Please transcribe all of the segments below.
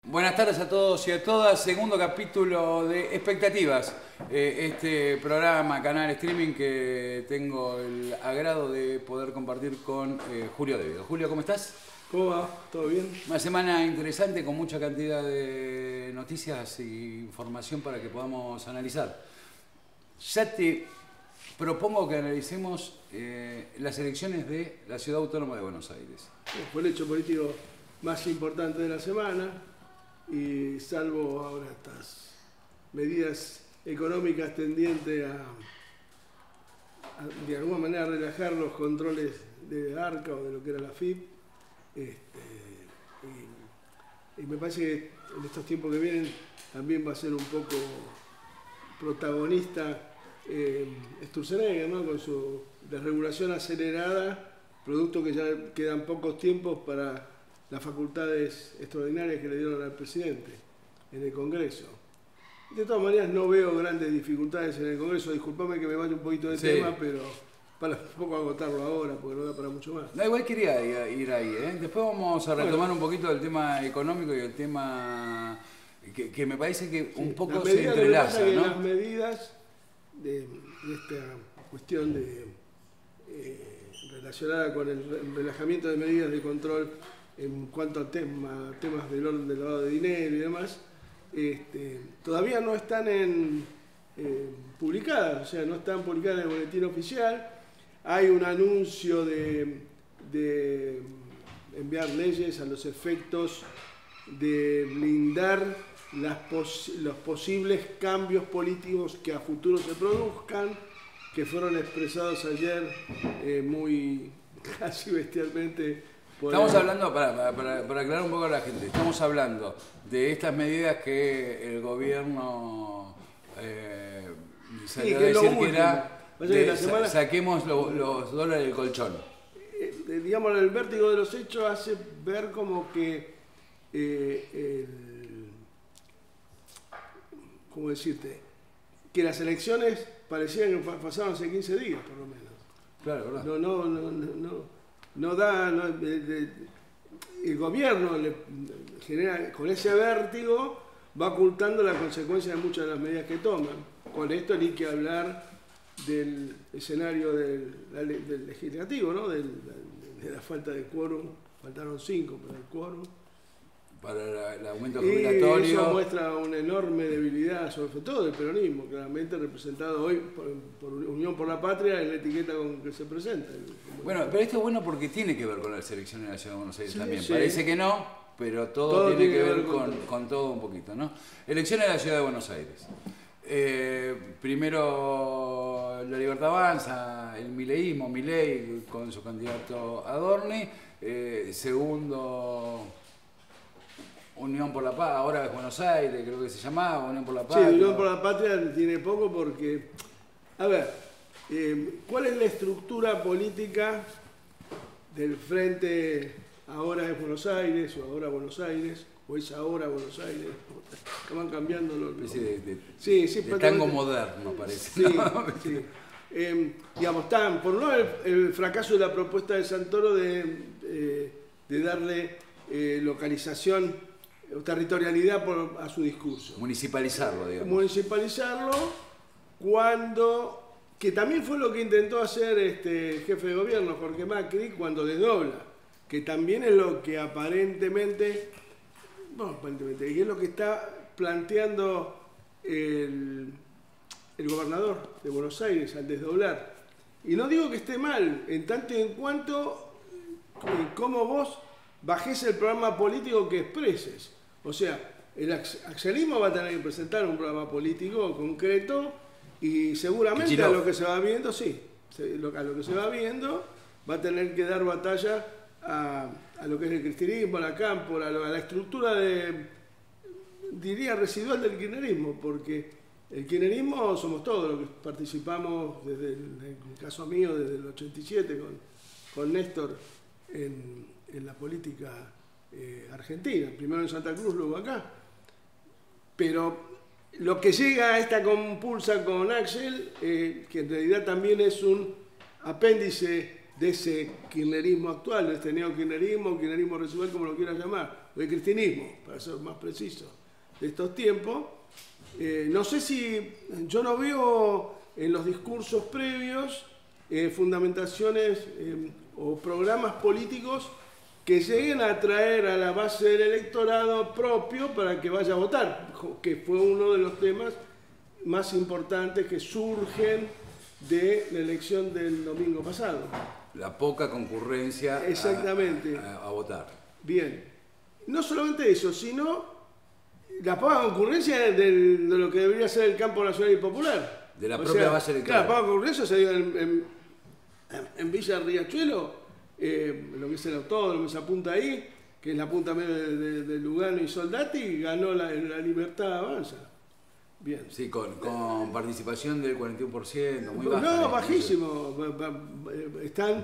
Buenas tardes a todos y a todas. Segundo capítulo de Expectativas. Este programa, canal streaming que tengo el agrado de poder compartir con Julio Devido. Julio, ¿cómo estás? ¿Cómo va? ¿Todo bien? Una semana interesante con mucha cantidad de noticias e información para que podamos analizar. Ya te propongo que analicemos las elecciones de la Ciudad Autónoma de Buenos Aires. Fue el hecho político más importante de la semana y salvo ahora estas medidas económicas tendientes a de alguna manera relajar los controles de ARCA o de lo que era la FIP, y me parece que en estos tiempos que vienen también va a ser un poco protagonista Sturzenegger, ¿no? Con su desregulación acelerada, producto que ya quedan pocos tiempos para las facultades extraordinarias que le dieron al presidente en el Congreso. De todas maneras no veo grandes dificultades en el Congreso, disculpame que me vaya un poquito de tema, pero para un poco agotarlo ahora, porque no da para mucho más. No, igual quería ir ahí, ¿eh? Después vamos a retomar un poquito el tema económico y el tema que me parece que un poco se entrelaza, ¿no? Las medidas de esta cuestión relacionada con el relajamiento de medidas de control en cuanto a temas del orden del lavado de dinero y demás, todavía no están publicadas, o sea, no están publicadas en el boletín oficial. Hay un anuncio de enviar leyes a los efectos de blindar los posibles cambios políticos que a futuro se produzcan, que fueron expresados ayer muy casi bestialmente. Estamos hablando, para aclarar un poco a la gente, estamos hablando de estas medidas que el gobierno salió a decir que era saquemos los dólares del colchón. Digamos, el vértigo de los hechos hace ver como que ¿cómo decirte? Que las elecciones parecían que pasaron hace 15 días, por lo menos. Claro, ¿verdad? El gobierno genera, con ese vértigo, va ocultando las consecuencias de muchas de las medidas que toman. Con esto ni que hablar del escenario del legislativo, ¿no? De la falta de quórum. Faltaron 5 para el quórum. Para el aumento jubilatorio. Y eso muestra una enorme debilidad, sobre todo del peronismo, claramente representado hoy por Unión por la Patria en la etiqueta con que se presenta. Bueno, pero esto es bueno porque tiene que ver con las elecciones de la Ciudad de Buenos Aires también. Sí. Parece que no, pero todo tiene que ver con todo un poquito, ¿no? Elecciones de la Ciudad de Buenos Aires. Primero La Libertad Avanza, el mileísmo, Milei con su candidato Adorni. Segundo, Unión por la Paz, ahora es Buenos Aires, creo que se llamaba Unión por la Paz. Sí, Unión por la Patria tiene poco porque, a ver, ¿cuál es la estructura política del frente ahora es Buenos Aires, o ahora Buenos Aires, o es ahora Buenos Aires? Que van cambiando los... Sí, de tango moderno parece. Sí, ¿no? Sí. Digamos, por un lado el fracaso de la propuesta de Santoro de darle localización o territorialidad a su discurso. Municipalizarlo, digamos. Municipalizarlo que también fue lo que intentó hacer el jefe de gobierno, Jorge Macri, cuando desdobla, que también es lo que aparentemente, que es lo que está planteando el gobernador de Buenos Aires al desdoblar. Y no digo que esté mal, en tanto y en cuanto como vos bajés el programa político que expreses. O sea, el axelismo va a tener que presentar un programa político concreto y seguramente a lo que se va viendo, a lo que se va viendo va a tener que dar batalla a lo que es el cristianismo, a la cámpora, a la estructura diría residual del kirchnerismo, porque el kirchnerismo somos todos los que participamos, en el caso mío, desde el 87 con Néstor en la política argentina, primero en Santa Cruz, luego acá. Pero lo que llega a esta compulsa con Axel, que en realidad también es un apéndice de ese kirchnerismo actual, de este neokirchnerismo, kirchnerismo residual, como lo quieras llamar, o el cristianismo, para ser más preciso, de estos tiempos. No sé si, yo no veo en los discursos previos fundamentaciones o programas políticos que lleguen a atraer a la base del electorado propio para que vaya a votar, que fue uno de los temas más importantes que surgen de la elección del domingo pasado. La poca concurrencia exactamente a votar. Bien, no solamente eso, sino la poca concurrencia de lo que debería ser el campo nacional y popular. De la propia base electoral. Claro, la poca concurrencia se dio en Villa Riachuelo, lo que es el autódromo, esa punta ahí, que es la punta medio de Lugano y Soldati, ganó la Libertad Avanza. Bien. Sí, con participación del 41%, muy baja. No, bajísimo. Están,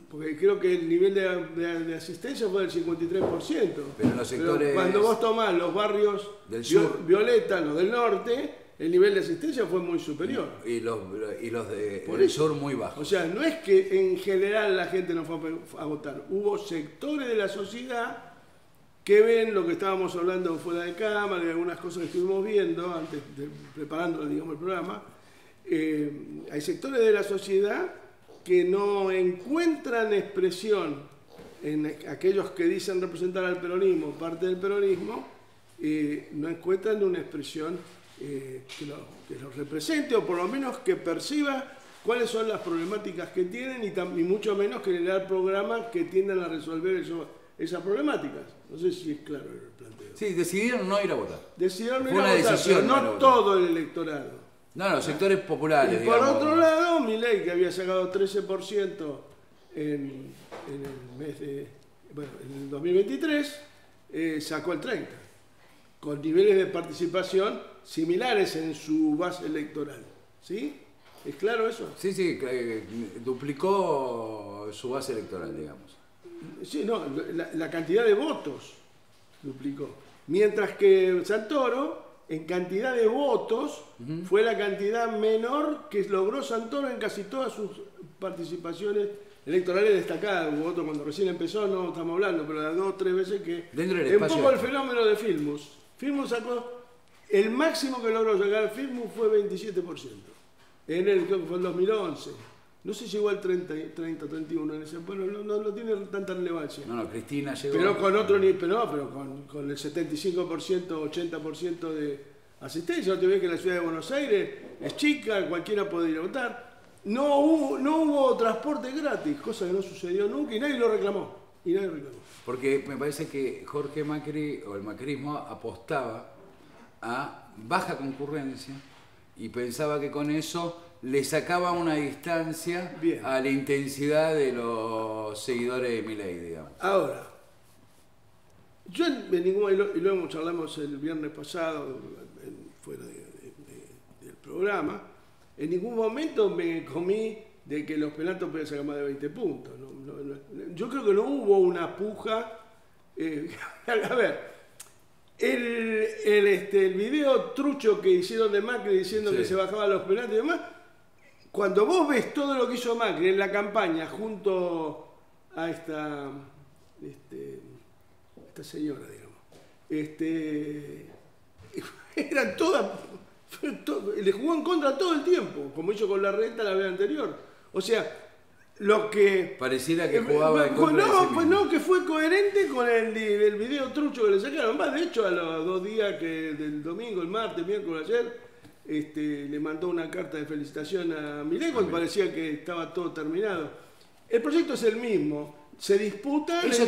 porque creo que el nivel de asistencia fue del 53%. Pero en los sectores... Pero cuando vos tomás los barrios del sur, Violeta, los del norte, el nivel de asistencia fue muy superior. Y los del sur muy bajos. O sea, no es que en general la gente no fue a votar. Hubo sectores de la sociedad que ven lo que estábamos hablando fuera de cámara y algunas cosas que estuvimos viendo antes de preparando, digamos, el programa. Hay sectores de la sociedad que no encuentran expresión en aquellos que dicen representar al peronismo, parte del peronismo, no encuentran una expresión que los represente o por lo menos que perciba cuáles son las problemáticas que tienen y mucho menos generar programas que tiendan a resolver esas problemáticas. No sé si es claro el planteo. Sí, decidieron no ir a votar. Decidieron no ir a votar, decisión, pero no todo el electorado. No, los sectores populares. Y por otro lado, Milei, que había sacado 13% en el mes de, bueno, en el 2023, sacó el 30%, con niveles de participación similares en su base electoral. ¿Sí? ¿Es claro eso? Sí, sí, duplicó su base electoral, digamos. Sí, no, la cantidad de votos duplicó. Mientras que Santoro, en cantidad de votos, fue la cantidad menor que logró Santoro en casi todas sus participaciones electorales destacadas. Hubo otro cuando recién empezó, no estamos hablando, pero las 2 o 3 veces que... Dentro del espacio. Un poco el fenómeno de Filmus. Filmus sacó... El máximo que logró llegar Filmus fue 27%. En el que fue el 2011. No sé si llegó al 30, 31 en ese, bueno, no tiene tanta relevancia. No, Cristina llegó. Pero con otro nivel, pero con el 75%, 80% de asistencia. No te ves que la ciudad de Buenos Aires es chica, cualquiera puede ir a votar. No hubo transporte gratis, cosa que no sucedió nunca y nadie lo reclamó. Porque me parece que Jorge Macri o el macrismo apostaba a baja concurrencia y pensaba que con eso le sacaba una distancia a la intensidad de los seguidores de Milei, digamos. Ahora, yo y lo charlamos el viernes pasado, fuera del programa, en ningún momento me comí de que los pelatos podían sacar más de 20 puntos. Yo creo que no hubo una puja. A ver, el video trucho que hicieron de Macri diciendo que se bajaban los penales y demás, cuando vos ves todo lo que hizo Macri en la campaña junto a esta señora, digamos, eran todas, le jugó en contra todo el tiempo, como hizo con la renta la vez anterior. O sea, lo que... Pareciera que jugaba en contra de sí mismo. Pues no, que fue coherente con el video trucho que le sacaron. Más, de hecho, a los 2 días del domingo, el martes, miércoles, ayer, le mandó una carta de felicitación a Milei cuando parecía que estaba todo terminado. El proyecto es el mismo. Se disputa, se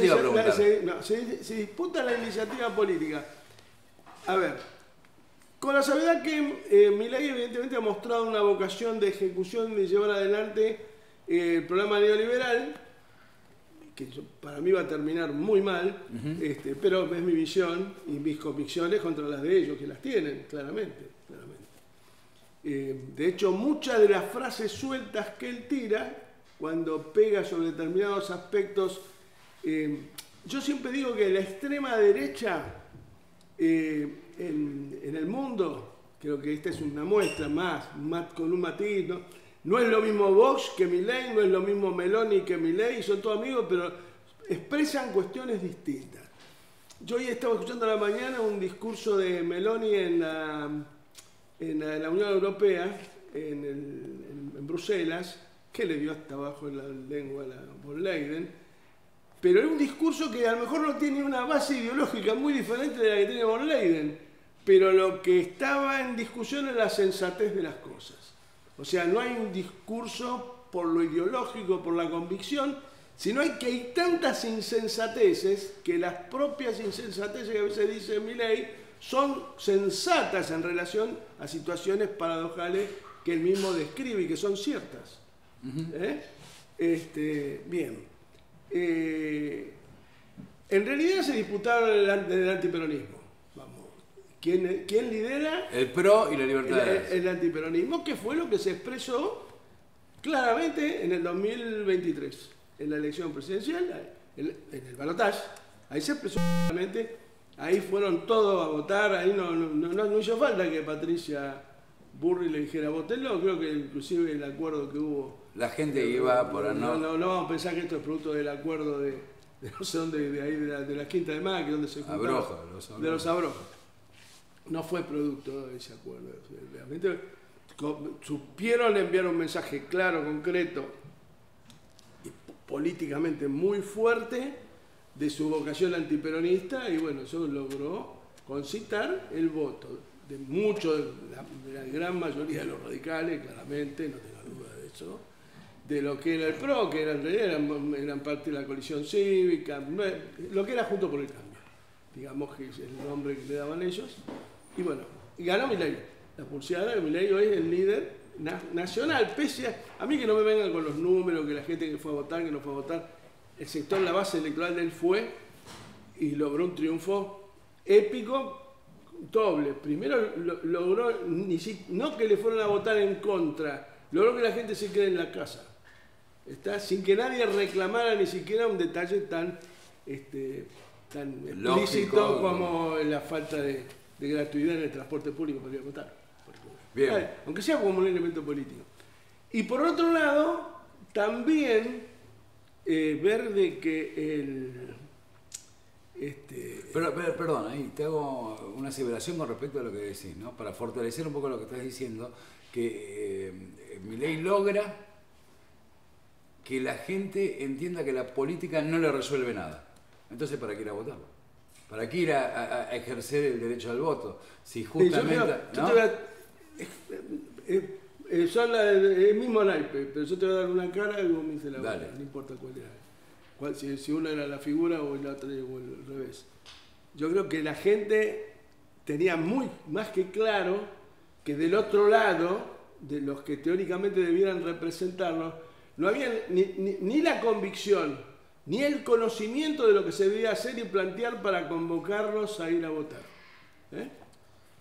disputa la iniciativa política. A ver, con la salvedad que Milei evidentemente ha mostrado una vocación de ejecución de llevar adelante el programa neoliberal, que para mí va a terminar muy mal, pero es mi visión y mis convicciones contra las de ellos, que las tienen, claramente. De hecho, muchas de las frases sueltas que él tira, cuando pega sobre determinados aspectos, yo siempre digo que la extrema derecha en el mundo, creo que esta es una muestra más con un matiz, no es lo mismo Vox que Milei, no es lo mismo Meloni que Milei, son todos amigos, pero expresan cuestiones distintas. Yo hoy estaba escuchando a la mañana un discurso de Meloni en la Unión Europea, en Bruselas, que le dio hasta abajo en la lengua a la von Leyen, pero era un discurso que a lo mejor no tiene una base ideológica muy diferente de la que tiene von Leyen, pero lo que estaba en discusión es la sensatez de las cosas. O sea, no hay un discurso por lo ideológico, por la convicción, sino que hay tantas insensateces que las propias insensateces que a veces dice Milei son sensatas en relación a situaciones paradojales que él mismo describe y que son ciertas. Bien. En realidad se disputaron el antiperonismo. Vamos. ¿Quién lidera? El PRO y la Libertad. El antiperonismo, que fue lo que se expresó claramente en el 2023, en la elección presidencial, en el balotaje. Ahí se expresó claramente, ahí fueron todos a votar, ahí no hizo falta que Patricia Burri le dijera votenlo, creo que inclusive el acuerdo que hubo. La gente iba por no vamos a pensar que esto es producto del acuerdo de no sé dónde, de ahí de la Quinta de Macri, donde se juntaron. De los Abrojos. No fue producto de ese acuerdo. Realmente supieron enviar un mensaje claro, concreto y políticamente muy fuerte de su vocación antiperonista, y bueno, eso logró concitar el voto de muchos, de la gran mayoría de los radicales, claramente, no tengo duda de eso, de lo que era el PRO, que eran parte de la coalición cívica, lo que era Juntos por el Cambio, digamos que es el nombre que le daban ellos, y bueno, y ganó Milei. La pulseada de Milei hoy es el líder nacional, pese a mí que no me vengan con los números, que la gente que fue a votar, que no fue a votar, el sector, la base electoral de él fue y logró un triunfo épico, doble. Primero logró, no que le fueron a votar en contra, logró que la gente se quede en la casa, sin que nadie reclamara ni siquiera un detalle tan explícito como la falta de gratuidad en el transporte público para ir a votar. Bien. Aunque sea como un elemento político. Y por otro lado, también ver de que Perdón, ahí te hago una aseveración con respecto a lo que decís, ¿no? Para fortalecer un poco lo que estás diciendo, que Milei logra que la gente entienda que la política no le resuelve nada. Entonces, ¿para qué ir a votar? ¿Para qué ir a ejercer el derecho al voto? Si justamente... son el mismo naipe, pero yo te voy a dar una cara y vos me dices la otra, no importa cuál era. Si una era la figura o la otra o el revés. Yo creo que la gente tenía más que claro que del otro lado, de los que teóricamente debieran representarnos, no había ni la convicción, ni el conocimiento de lo que se debía hacer y plantear para convocarlos a ir a votar.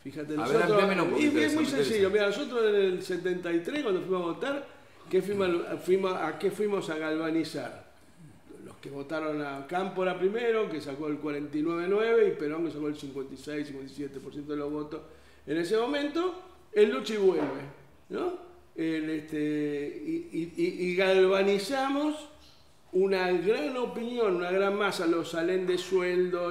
Fíjate, nosotros, y es muy sencillo. Mira, nosotros en el 73, cuando fuimos a votar, ¿a qué fuimos a galvanizar? Los que votaron a Cámpora primero, que sacó el 49,9%, y Perón, que sacó el 56-57% de los votos en ese momento, el lucha y vuelve, ¿no? Y galvanizamos una gran opinión, una gran masa, los Salén de sueldo,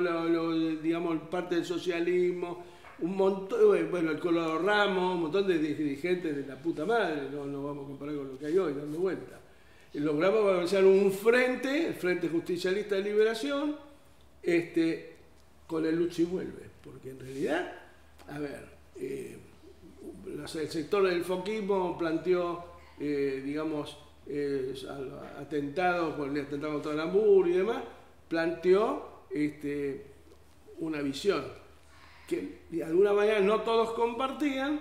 digamos, parte del socialismo, un montón, bueno, el Colorado Ramos, un montón de dirigentes de la puta madre, no vamos a comparar con lo que hay hoy, dando vuelta. Y logramos organizar un frente, el Frente Justicialista de Liberación, con el lucha y vuelve, porque en realidad, a ver, el sector del foquismo planteó, digamos, atentados, por el atentado contra Aramburu y demás, planteó una visión que de alguna manera no todos compartían,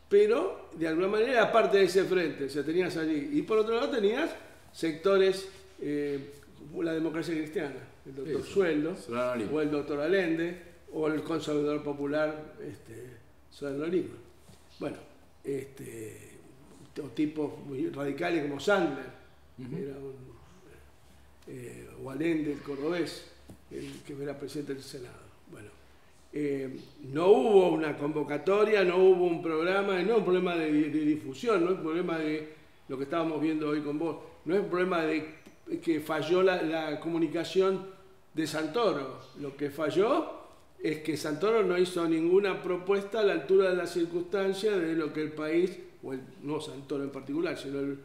pero de alguna manera era parte de ese frente, o sea, tenías allí. Y por otro lado tenías sectores, la democracia cristiana, el doctor Sueldo, o el doctor Allende, o el conservador popular, Solano Lima. Bueno, tipos muy radicales como Sandler, era o Allende, el cordobés, que era presidente del Senado. Bueno, no hubo una convocatoria, no hubo un programa, no es un problema de difusión, no es un problema de lo que estábamos viendo hoy con vos, no es un problema de que falló la comunicación de Santoro. Lo que falló es que Santoro no hizo ninguna propuesta a la altura de las circunstancias de lo que el país, no Santoro en particular, sino el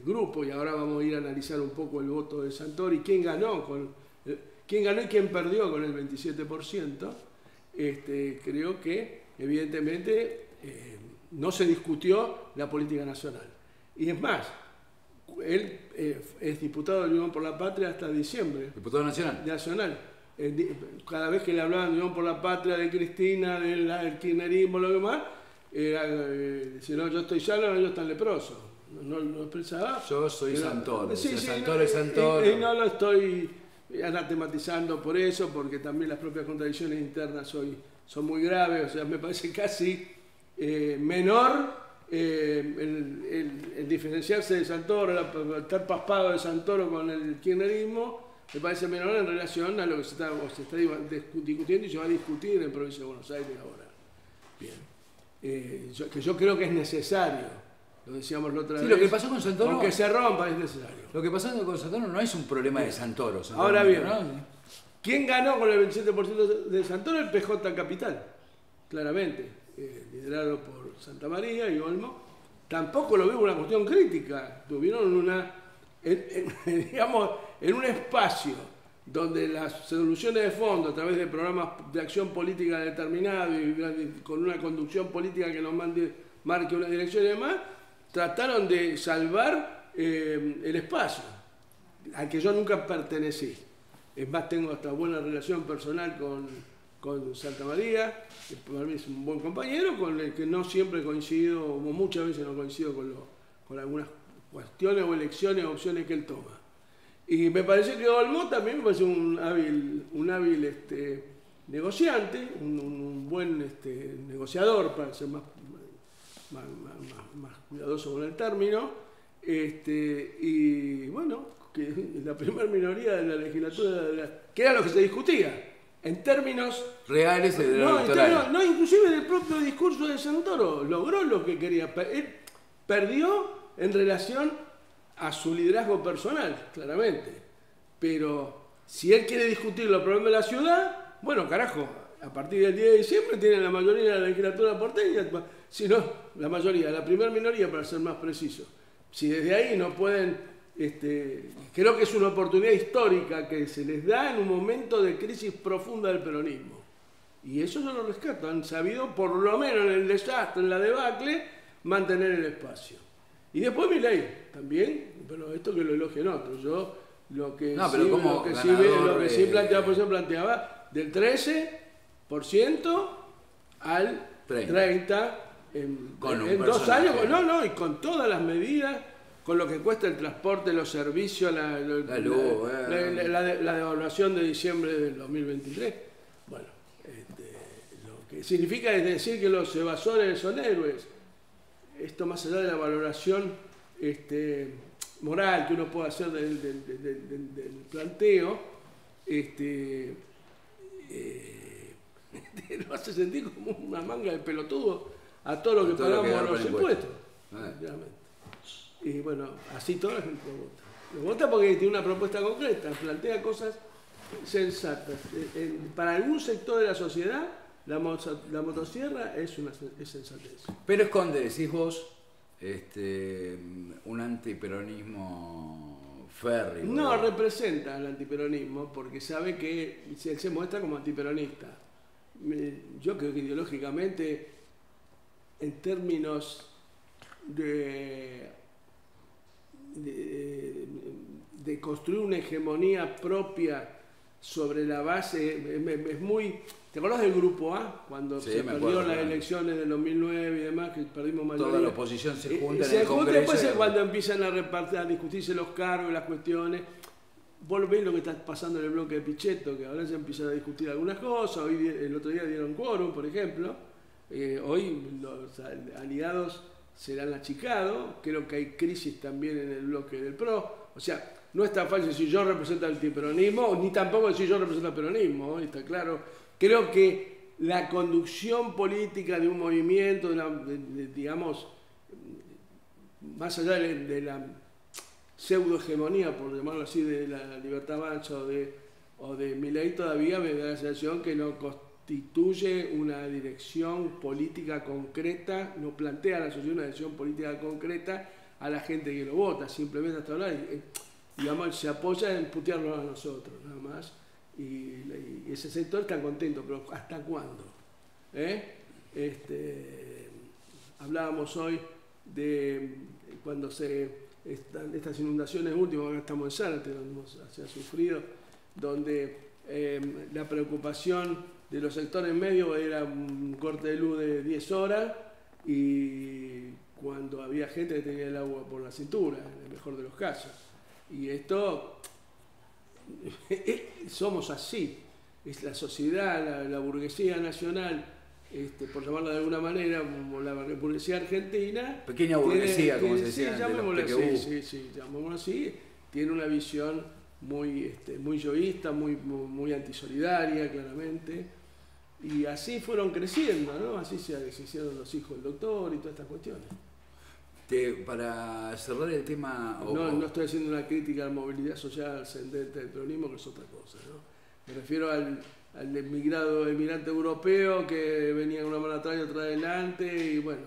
grupo, y ahora vamos a ir a analizar un poco el voto de Santoro y quién ganó y quién perdió con el 27%. Creo que evidentemente no se discutió la política nacional. Y es más, él es diputado de Unión por la Patria hasta diciembre. ¿Diputado nacional? Nacional. Cada vez que le hablaban de Unión por la Patria, de Cristina, del kirchnerismo, lo demás, era decir, no, yo estoy sano, ellos están leprosos. No expresaba. Yo soy Santoro. Sí, Santoro es Santoro. Y no lo estoy anatematizando por eso, porque también las propias contradicciones internas son muy graves. O sea, me parece casi menor el diferenciarse de Santoro, estar paspado de Santoro con el kirchnerismo, me parece menor en relación a lo que se está discutiendo y se va a discutir en la provincia de Buenos Aires ahora. Bien. Yo creo que es necesario. Lo decíamos la otra vez. Lo que pasó con Santoro. Aunque se rompa, es necesario. Lo que pasó con Santoro no es un problema de Santoro. Ahora bien, ¿no? ¿Quién ganó con el 27% de Santoro? El PJ Capital, claramente, liderado por Santa María y Olmo. Tampoco lo veo una cuestión crítica. Tuvieron digamos, en un espacio donde las soluciones de fondo a través de programas de acción política determinados y con una conducción política que nos marque una dirección y demás, trataron de salvar el espacio al que yo nunca pertenecí. Es más, tengo hasta buena relación personal con Santa María, que para mí es un buen compañero, con el que no siempre coincido, o muchas veces no coincido con algunas cuestiones o elecciones o opciones que él toma. Y me parece que Olmo también me parece un hábil negociante, un buen negociador, para ser más cuidadoso con el término, y bueno, que la primera minoría de la legislatura, que era lo que se discutía, en términos reales de la electoral. No, inclusive del propio discurso de Santoro, logró lo que quería. Él perdió en relación a su liderazgo personal, claramente, pero si él quiere discutir los problemas de la ciudad, bueno, carajo, a partir del 10 de diciembre tienen la mayoría de la legislatura porteña, si no, la mayoría, la primera minoría para ser más preciso. Si desde ahí no pueden, creo que es una oportunidad histórica que se les da en un momento de crisis profunda del peronismo. Y eso yo lo rescato, han sabido, por lo menos en el desastre, en la debacle, mantener el espacio. Y después Milei también, pero esto que lo elogien otros. Yo lo que sí planteaba, por eso planteaba del 13% al 30% en 2 años, y con todas las medidas, con lo que cuesta el transporte, los servicios, la devaluación de diciembre del 2023. Bueno, lo que significa es decir que los evasores son héroes. Esto más allá de la valoración moral que uno puede hacer del planteo, lo hace sentir como una manga de pelotudo a todo lo que pagamos los impuestos. Y bueno, así toda la gente lo vota. Lo vota porque tiene una propuesta concreta, plantea cosas sensatas. Para algún sector de la sociedad, la motosierra es sensatez. Pero esconde, decís vos, un antiperonismo férreo. No representa al antiperonismo porque sabe que él se muestra como antiperonista. Yo creo que ideológicamente, en términos de construir una hegemonía propia sobre la base, es muy... ¿Te acordás del Grupo A? Cuando se perdieron las elecciones del 2009 y demás, que perdimos mayoría. Toda la oposición se junta en el Congreso. Después es cuando empiezan a discutirse los cargos, las cuestiones. Vos ves lo que está pasando en el bloque de Pichetto, que ahora se empiezan a discutir algunas cosas. Hoy, el otro día dieron quórum, por ejemplo. Hoy los aliados se han achicado. Creo que hay crisis también en el bloque del PRO. O sea, no es tan fácil decir yo represento el antiperonismo, ni tampoco decir yo represento el peronismo, está claro. Creo que la conducción política de un movimiento, digamos, más allá de la pseudohegemonía, por llamarlo así, de la Libertad Avanza o o de Milei todavía me da la sensación que no constituye una dirección política concreta, no plantea a la sociedad una dirección política concreta a la gente que lo vota, simplemente hasta ahora digamos, se apoya en putearnos a nosotros, nada más, y ese sector está contento, pero ¿hasta cuándo? Hablábamos hoy de cuando estas inundaciones últimas, ahora estamos en Zárate, donde se ha sufrido, donde la preocupación de los sectores medios era un corte de luz de 10 horas y cuando había gente que tenía el agua por la cintura, en el mejor de los casos. Y esto, somos así, es la sociedad, la burguesía nacional, por llamarla de alguna manera, como la burguesía argentina. Pequeña burguesía, como se decía. Sí, llamémoslo así, tiene una visión muy yoísta, muy antisolidaria, claramente. Y así fueron creciendo, ¿no? Así se hicieron los hijos del doctor y todas estas cuestiones. Para cerrar el tema... No estoy haciendo una crítica a la movilidad social ascendente del peronismo, que es otra cosa, ¿no? Me refiero al emigrante europeo que venía con una mano atrás y otra adelante y bueno,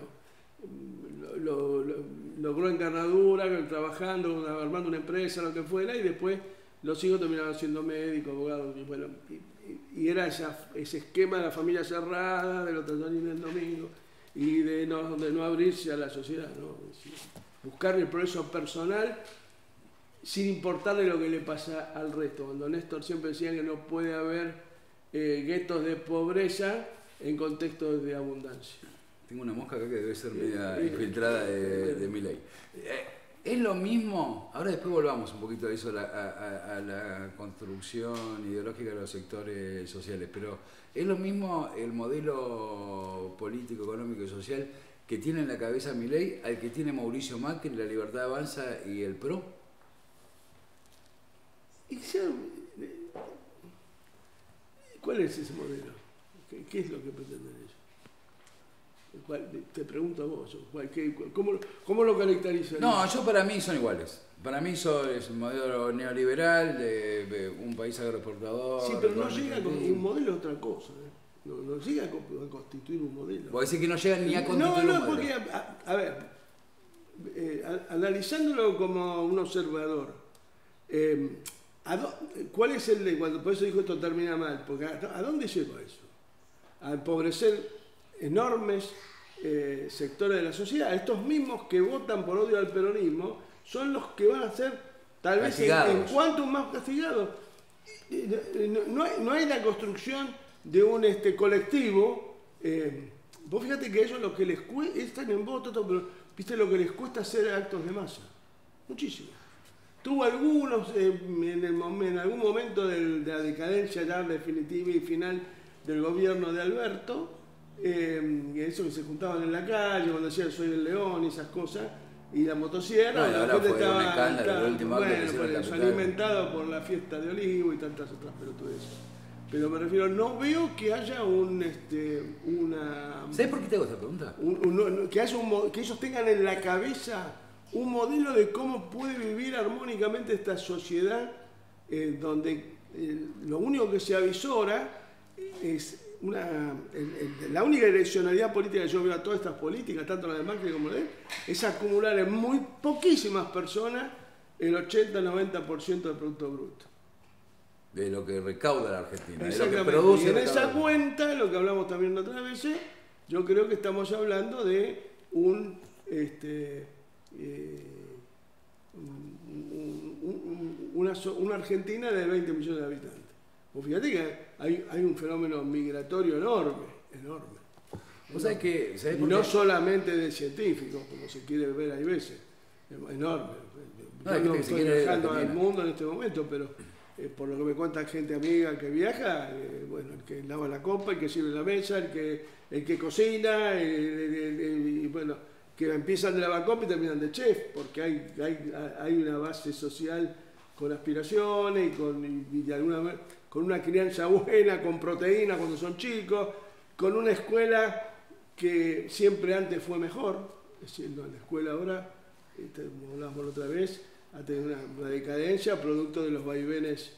logró encarnadura, trabajando, armando una empresa, lo que fuera, y después los hijos terminaban siendo médicos, abogados, y bueno, y era ese esquema de la familia cerrada, de los talleres del domingo, y de no abrirse a la sociedad, ¿no? Buscar el progreso personal sin importarle lo que le pasa al resto. Cuando Néstor siempre decía que no puede haber guetos de pobreza en contextos de abundancia. Tengo una mosca acá que debe ser media infiltrada de Milei. Es lo mismo, ahora después volvamos un poquito a eso, a la construcción ideológica de los sectores sociales, pero es lo mismo el modelo político, económico y social que tiene en la cabeza Milei al que tiene Mauricio Macri, La Libertad Avanza y el PRO. ¿Cuál es ese modelo? ¿Qué es lo que pretenden ellos? Te pregunto a vos, ¿cómo lo caracterizan? No, para mí son iguales. Para mí es un modelo neoliberal de un país agroexportador. Sí, pero no llega con un modelo, es otra cosa. No llega a constituir un modelo. Vos decís que no llegan ni a constituir un modelo. Porque, a ver, analizándolo como un observador, ¿cuál es el de cuando por eso dijo esto termina mal? Porque ¿a dónde lleva eso? A empobrecer enormes sectores de la sociedad. Estos mismos que votan por odio al peronismo son los que van a ser tal vez en cuanto más castigados. No hay la construcción de un colectivo. Vos fíjate que a ellos lo que les cuesta, están en voto, pero viste lo que les cuesta hacer actos de masa. Muchísimo. Tuvo algunos en algún momento de la decadencia ya definitiva y final del gobierno de Alberto, eso que se juntaban en la calle cuando decían soy el león y esas cosas, y la motosierra, no, la gente estaba alimentado por la fiesta de Olivo y tantas otras pelotudeces. Pero me refiero, no veo que haya una... ¿Sabes por qué te hago esta pregunta? Que ellos tengan en la cabeza un modelo de cómo puede vivir armónicamente esta sociedad donde lo único que se avisora es la única direccionalidad política que yo veo a todas estas políticas, tanto la de Macri como la de él, es acumular en muy poquísimas personas el 80-90% del Producto Bruto. De lo que recauda la Argentina, de lo que Exactamente. produce. Y en esa cuenta, lo que hablamos también otras veces, yo creo que estamos hablando de una Argentina de 20 millones de habitantes. Pues fíjate que hay un fenómeno migratorio enorme. ¿Vos sabés que, y no solamente de científicos, como se quiere ver hay veces, enorme. Yo no estoy viajando al mundo en este momento, pero por lo que me cuenta gente amiga que viaja, bueno, el que lava la copa, el que sirve la mesa, el que cocina, y bueno, que empiezan de lavacopa y terminan de chef, porque hay una base social con aspiraciones y de alguna manera con una crianza buena, con proteína cuando son chicos, con una escuela que siempre antes fue mejor, es decir, la escuela ahora, como hablamos otra vez, ha tenido una decadencia producto de los vaivenes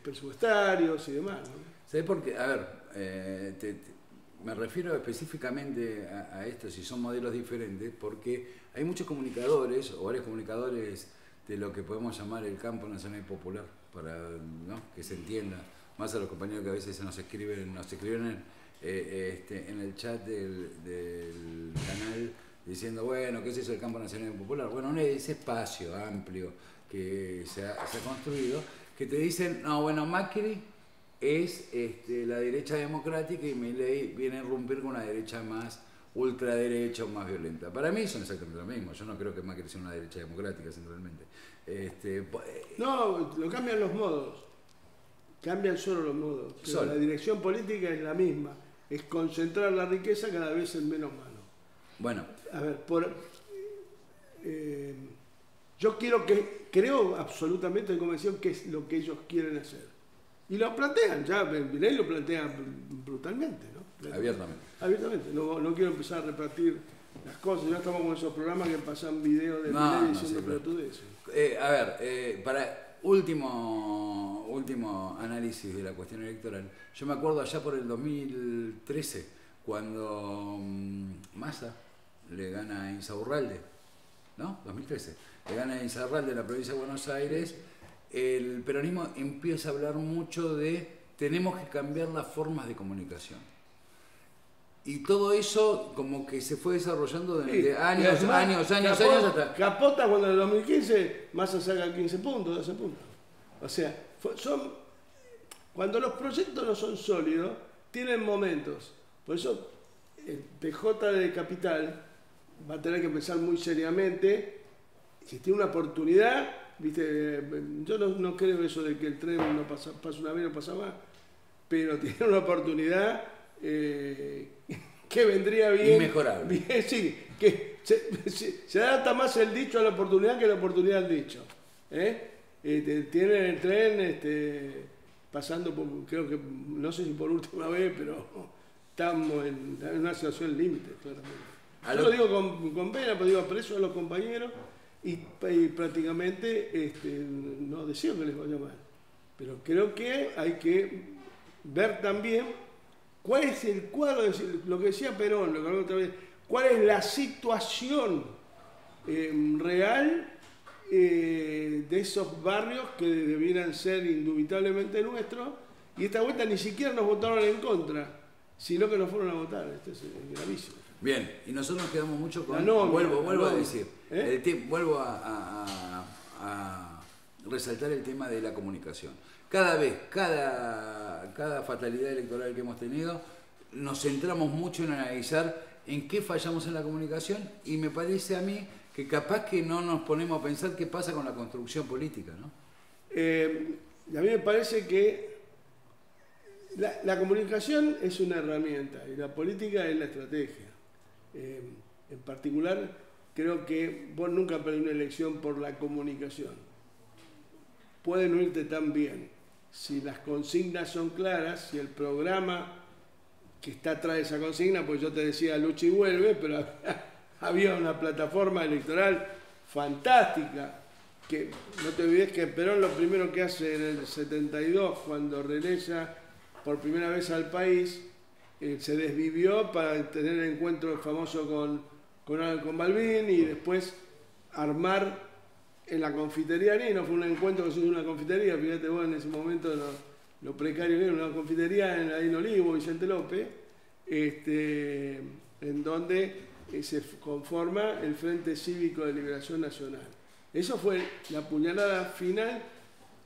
presupuestarios y demás, ¿no? ¿Sabés por qué? A ver, me refiero específicamente a esto, si son modelos diferentes, porque hay muchos comunicadores, o varios comunicadores de lo que podemos llamar el campo nacional y popular, para, ¿no?, que se entienda, más a los compañeros que a veces nos escriben en el chat del canal diciendo, bueno, ¿qué es eso del campo nacional y popular? Bueno, ese espacio amplio que se ha construido, que te dicen, no, bueno, Macri es la derecha democrática y Milei viene a irrumpir con una derecha más ultraderecha o más violenta. Para mí son exactamente lo mismo. Yo no creo que Macri sea una derecha democrática, centralmente. No, lo cambian los modos. Cambian solo los modos. Pero la dirección política es la misma. Es concentrar la riqueza cada vez en menos manos. Bueno. A ver, yo creo absolutamente convencido que es lo que ellos quieren hacer. Y lo plantean, ya Milei lo plantea brutalmente, ¿no? Abiertamente. No quiero empezar a repartir las cosas. Ya estamos con esos programas que pasan videos de Milei diciendo pelotudeces. A ver, para último análisis de la cuestión electoral, yo me acuerdo allá por el 2013, cuando Massa le gana a Insaurralde, ¿no? 2013. Le gana a Insaurralde en la provincia de Buenos Aires. El peronismo empieza a hablar mucho de tenemos que cambiar las formas de comunicación. Y todo eso como que se fue desarrollando durante años hasta... Capota cuando en el 2015 Massa saca 15 puntos, 12 puntos. O sea, cuando los proyectos no son sólidos, tienen momentos. Por eso el PJ de Capital va a tener que pensar muy seriamente si tiene una oportunidad. ¿Viste? Yo no creo eso de que el tren no pasa una vez, no pasa más, pero tiene una oportunidad que vendría bien. Inmejorable. Bien, sí, que se adapta más el dicho a la oportunidad que la oportunidad al dicho. Tienen el tren pasando por, creo que, no sé si por última vez, pero estamos en una situación límite, claramente. Yo lo digo con pena, pero digo aprecio a los compañeros. Y prácticamente no deseo que les vaya mal, pero creo que hay que ver también cuál es el cuadro, lo que decía Perón, lo que hablaba otra vez, cuál es la situación real de esos barrios que debieran ser indubitablemente nuestros, y esta vuelta ni siquiera nos votaron en contra, sino que nos fueron a votar. Esto es gravísimo. Bien, y nosotros nos quedamos mucho con... Vuelvo a decir, vuelvo a resaltar el tema de la comunicación. Cada fatalidad electoral que hemos tenido, nos centramos mucho en analizar en qué fallamos en la comunicación, y me parece a mí que capaz que no nos ponemos a pensar qué pasa con la construcción política, ¿no? A mí me parece que la comunicación es una herramienta y la política es la estrategia. En particular, creo que vos nunca perdés una elección por la comunicación. Pueden irte tan bien si las consignas son claras, si el programa que está atrás de esa consigna, pues yo te decía lucha y vuelve, pero había una plataforma electoral fantástica, que no te olvides que Perón lo primero que hace en el 72, cuando regresa por primera vez al país, se desvivió para tener el encuentro famoso con Balbín y después armar en la confitería, y no fue un encuentro que se hizo en una confitería, fíjate vos en ese momento lo precario que era, una confitería ahí en Olivo, Vicente López, en donde se conforma el Frente Cívico de Liberación Nacional. Eso fue la puñalada final,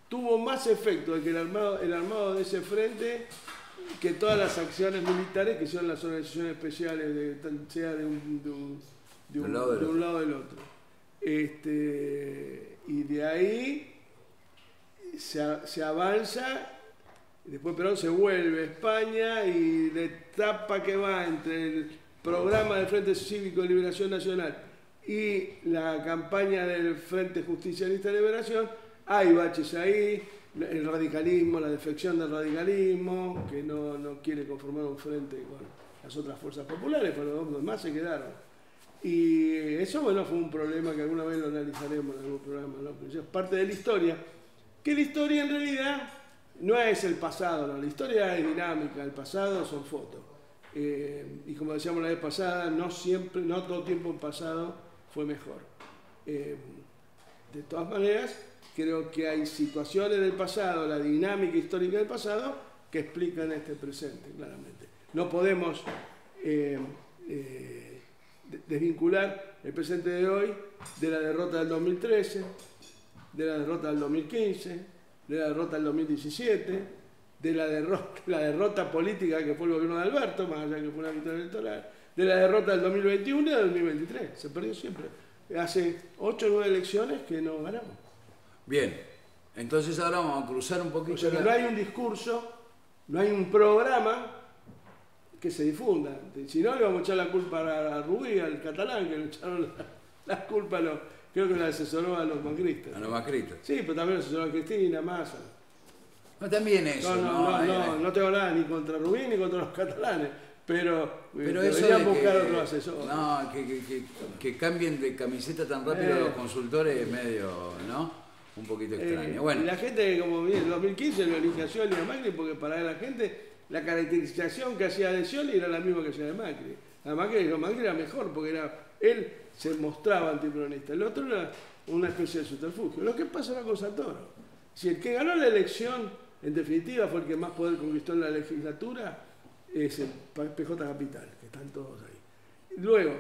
tuvo más efecto de que el armado de ese frente que todas las acciones militares que son las organizaciones especiales, sea de un lado o del otro. Y de ahí se avanza, después Perón se vuelve a España y la etapa que va entre el programa del Frente Cívico de Liberación Nacional y la campaña del Frente Justicialista de Liberación, hay baches ahí, el radicalismo, la defección del radicalismo, que no quiere conformar un frente con las otras fuerzas populares, pero los demás se quedaron. Y eso, bueno, fue un problema que alguna vez lo analizaremos en algún programa, ¿no? Pero eso es parte de la historia. Que la historia en realidad no es el pasado, no, la historia es dinámica, el pasado son fotos. Y como decíamos la vez pasada, no siempre, no todo tiempo el pasado fue mejor. De todas maneras, creo que hay situaciones del pasado, la dinámica histórica del pasado, que explican este presente, claramente. No podemos desvincular el presente de hoy de la derrota del 2013, de la derrota del 2015, de la derrota del 2017, de la derrota política que fue el gobierno de Alberto, más allá que fue una victoria electoral, de la derrota del 2021 y del 2023. Se perdió siempre. Hace 8 o 9 elecciones que no ganamos. Bien, entonces ahora vamos a cruzar un poquito. O sea que no hay un discurso, no hay un programa que se difunda. Si no, le vamos a echar la culpa a Rubí, al catalán, que le echaron la culpa creo que la asesoró a los macristas. A los macristas. Sí, pero también asesoró a Cristina, Massa. No, también eso. No tengo nada ni contra Rubí ni contra los catalanes, pero deberían buscar otro asesor. No, que cambien de camiseta tan rápido los consultores es medio, ¿no? Un poquito extraño. Bueno. Y la gente, como en el 2015, lo eligió a Scioli y a Macri porque para la gente la caracterización que hacía de Scioli era la misma que hacía de Macri. Además que Macri era mejor porque él se mostraba antiperonista, el otro era una especie de subterfugio. Lo que pasa era con Santoro. Si el que ganó la elección, en definitiva, fue el que más poder conquistó en la legislatura, es el PJ Capital, que están todos ahí. Luego,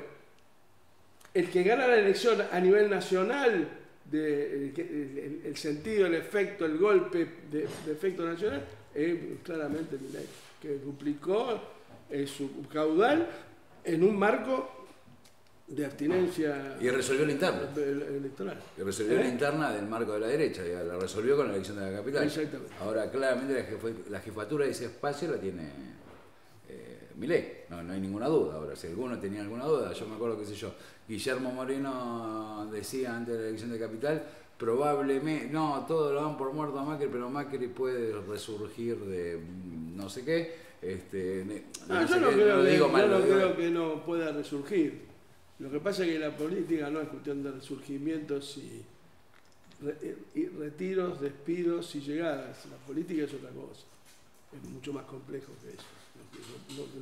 el que gana la elección a nivel nacional, el sentido, el efecto, el golpe de efecto nacional, es claramente Milei, que duplicó su caudal en un marco de abstinencia. Y resolvió la interna. Electoral. Y resolvió la interna del marco de la derecha, y la resolvió con la elección de la capital. Exactamente. Ahora, claramente, la jefatura de ese espacio la tiene Milei, no hay ninguna duda. Ahora, si alguno tenía alguna duda, yo me acuerdo, qué sé yo, Guillermo Moreno decía antes de la elección de capital, probablemente, no, todos lo dan por muerto a Macri, pero Macri puede resurgir de no sé qué. Yo no creo que no pueda resurgir. Lo que pasa es que la política no es cuestión de resurgimientos y retiros, despidos y llegadas. La política es otra cosa. Es mucho más complejo que eso.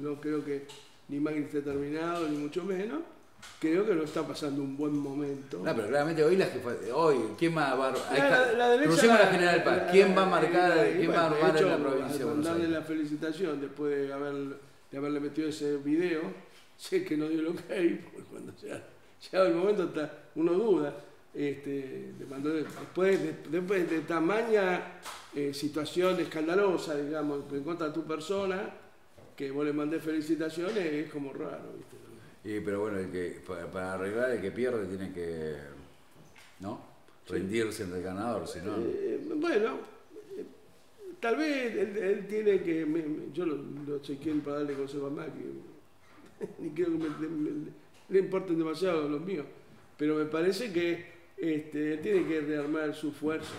No creo que ni Macri esté terminado, ni mucho menos. Creo que no está pasando un buen momento. No, pero claramente hoy ¿quién va a la derecha, crucemos la General Paz? ¿Quién va a marcar, quién va a armar en la provincia de Buenos Aires? Darle la felicitación después de haberle metido ese video. Sé que no dio lo que hay, porque cuando llega el momento uno duda. Le mandó después de tamaña situación escandalosa, digamos, en contra de tu persona, que vos le mandés felicitaciones, es como raro, ¿viste? Pero bueno, para arreglar el que pierde tiene que, ¿no? Rendirse ante el ganador, si no. Bueno, tal vez él tiene que. Yo no soy quien para darle consejo a Macri, ni creo que le importen demasiado los míos, pero me parece que él tiene que rearmar su fuerza,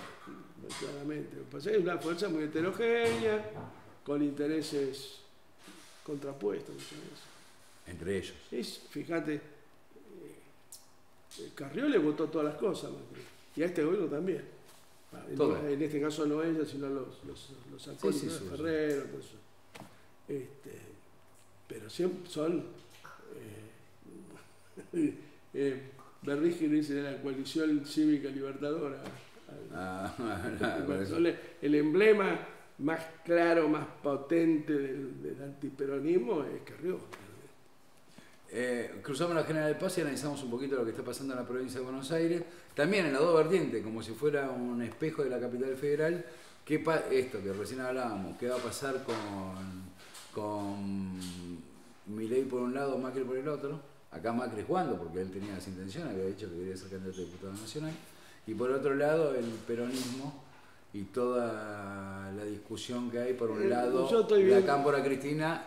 claramente. Lo que pasa es que es una fuerza muy heterogénea, con intereses contrapuestos muchas veces. Entre ellos. Fíjate, Carrió le votó todas las cosas, y a este gobierno también. En este caso no ella, sino los acólitos de Ferrero, todo eso. Pero siempre son Berrígez dice de la coalición cívica libertadora. El emblema más claro, más potente del antiperonismo es Carrió. Cruzamos la General Paz y analizamos un poquito lo que está pasando en la provincia de Buenos Aires, también en las dos vertientes, como si fuera un espejo de la capital federal. Esto que recién hablábamos, ¿qué va a pasar con Milei por un lado, Macri por el otro? Acá Macri jugando, porque él tenía esa intención, había dicho que quería ser candidato a diputado nacional. Y por otro lado, el peronismo y toda la discusión que hay, por un lado, la Cámpora Cristina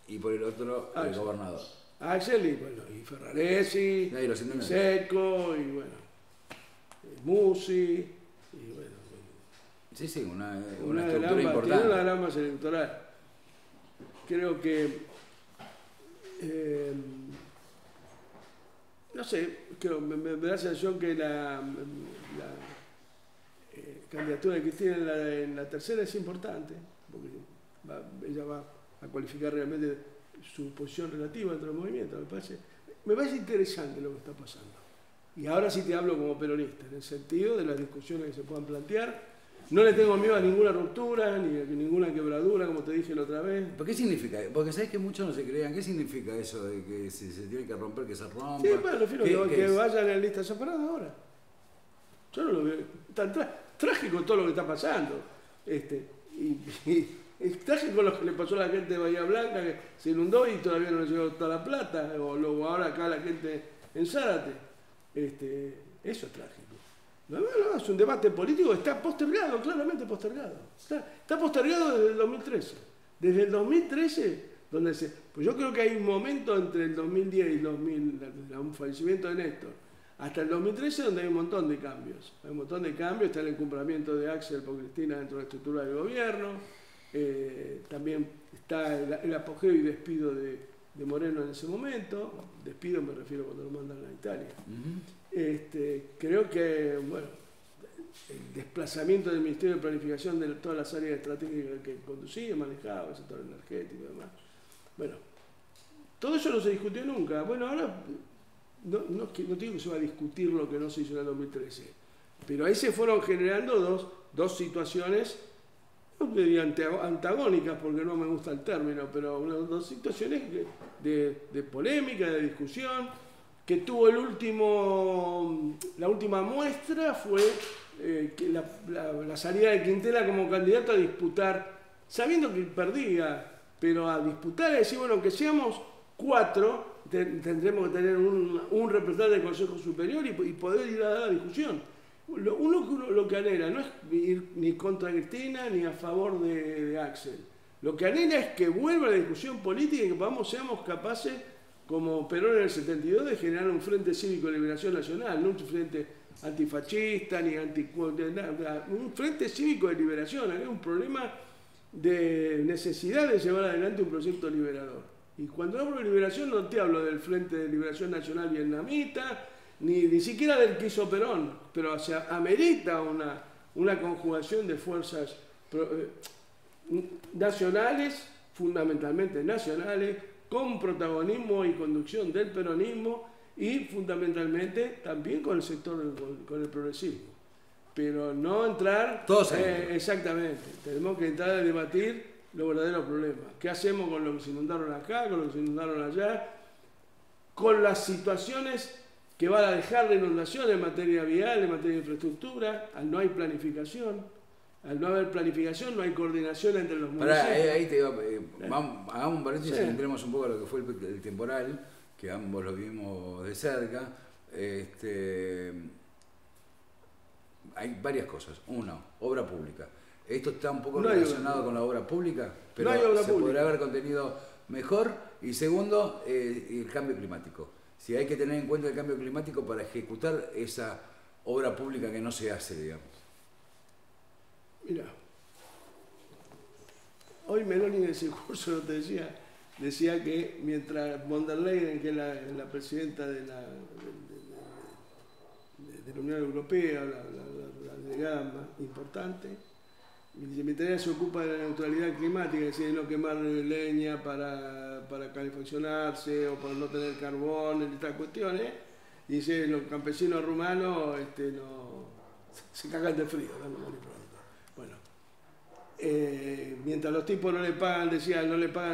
y por el otro, el gobernador. Axel y Ferraresi, y Seco, y bueno, Musi, y bueno. Sí, una estructura importante. Tiene una gran base electoral. Creo que, no sé, me da la sensación que candidatura de Cristina en la tercera es importante, porque ella va a cualificar realmente su posición relativa entre los movimientos. Me parece interesante lo que está pasando. Y ahora sí te hablo como peronista, en el sentido de las discusiones que se puedan plantear. No le tengo miedo a ninguna ruptura, ni a ninguna quebradura, como te dije la otra vez. ¿Pero qué significa? Porque sabes que muchos no se crean. ¿Qué significa eso de que si se tiene que romper, que se rompa? Sí, bueno, refiero que vayan en lista separada ahora. Yo no lo veo. Tan trágico todo lo que está pasando. Y es trágico lo que le pasó a la gente de Bahía Blanca, que se inundó y todavía no le llegó toda la plata. O luego ahora acá la gente en Zárate. Eso es trágico. No, es un debate político que está postergado, claramente postergado. Está postergado desde el 2013. Desde el 2013, pues yo creo que hay un momento entre el 2010 y el fallecimiento de Néstor, hasta el 2013 donde hay un montón de cambios. Hay un montón de cambios, está el cumplimiento de Axel por Cristina dentro de la estructura del gobierno, también está el apogeo y despido de Moreno en ese momento. Despido me refiero cuando lo mandan a Italia. Creo que, bueno, el desplazamiento del Ministerio de Planificación de todas las áreas estratégicas que conducía, manejaba, el sector energético y demás. Bueno, todo eso no se discutió nunca. Bueno, ahora no digo que se va a discutir lo que no se hizo en el 2013, pero ahí se fueron generando dos situaciones, no diría antagónicas porque no me gusta el término, pero dos situaciones de polémica, de discusión, que tuvo la última muestra fue que la salida de Quintela como candidato a disputar, sabiendo que perdía, pero a disputar y decir, bueno, aunque seamos 4, tendremos que tener un representante del Consejo Superior y poder ir a dar la discusión. Lo que anhela no es ir ni contra Cristina ni a favor de Axel. Lo que anhela es que vuelva la discusión política y que seamos capaces, como Perón en el 72, de generar un Frente Cívico de Liberación Nacional, no un frente antifascista ni un Frente Cívico de Liberación. Hay un problema de necesidad de llevar adelante un proyecto liberador. Y cuando hablo de liberación no te hablo del Frente de Liberación Nacional vietnamita, ni siquiera del que hizo Perón, pero amerita una conjugación de fuerzas nacionales, fundamentalmente nacionales, con protagonismo y conducción del peronismo y fundamentalmente también con el sector, con el progresismo. Pero no entrar... Todos exactamente, tenemos que entrar a debatir los verdaderos problemas. ¿Qué hacemos con lo que se inundaron acá, con lo que se inundaron allá? Con las situaciones que van a dejar la inundación en materia vial, en materia de infraestructura, al no hay planificación. Al no haber planificación, no hay coordinación entre los municipios. Ahí te digo, hagamos un paréntesis y entremos un poco a lo que fue el temporal, que ambos lo vimos de cerca. Hay varias cosas. Uno, obra pública. Esto está un poco relacionado con la obra pública, pero se podrá haber contenido mejor. Y segundo, el cambio climático. Si hay que tener en cuenta el cambio climático para ejecutar esa obra pública que no se hace, digamos. Mira, hoy Meloni en ese curso decía que mientras von der Leyen, que es la presidenta de la Unión Europea, la delegada más importante, mientras ella se ocupa de la neutralidad climática, es decir, no quemar leña para calefaccionarse o para no tener carbón, estas cuestiones, y dice, los campesinos rumanos se cagan de frío, bueno, mientras los tipos no le pagan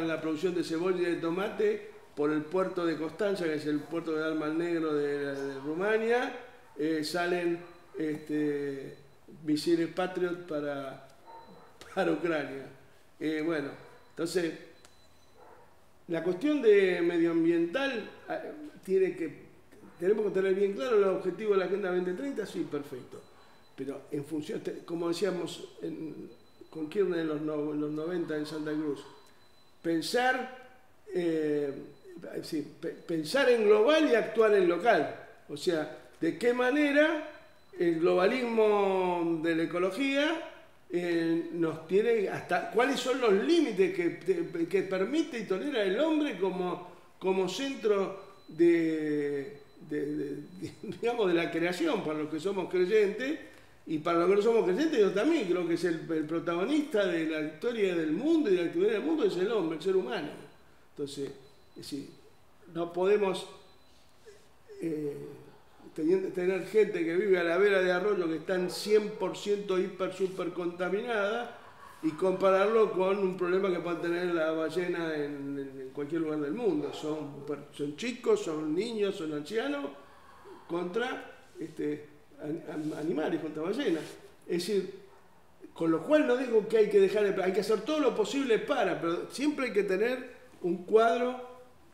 la producción de cebolla y de tomate por el puerto de Constanza, que es el puerto de Mar Negro de Rumania, salen misiles Patriot para Ucrania. Bueno, entonces, la cuestión de medioambiental tenemos que tener bien claro los objetivos de la Agenda 2030, sí, perfecto. Pero en función, como decíamos con Kirchner en los 90 en Santa Cruz, pensar en global y actuar en local. O sea, de qué manera el globalismo de la ecología nos tiene cuáles son los límites que permite y tolera el hombre como centro digamos, de la creación para los que somos creyentes, Y para los que no somos creyentes, yo también creo que es el protagonista de la historia del mundo y de la actividad del mundo es el hombre, el ser humano. Entonces, es decir, no podemos tener gente que vive a la vera de arroyo que están 100% hiper, super contaminada y compararlo con un problema que puede tener la ballena en cualquier lugar del mundo. Son chicos, son niños, son ancianos contra animales, contra ballenas. Es decir, con lo cual no digo que hay que hay que hacer todo lo posible pero siempre hay que tener un cuadro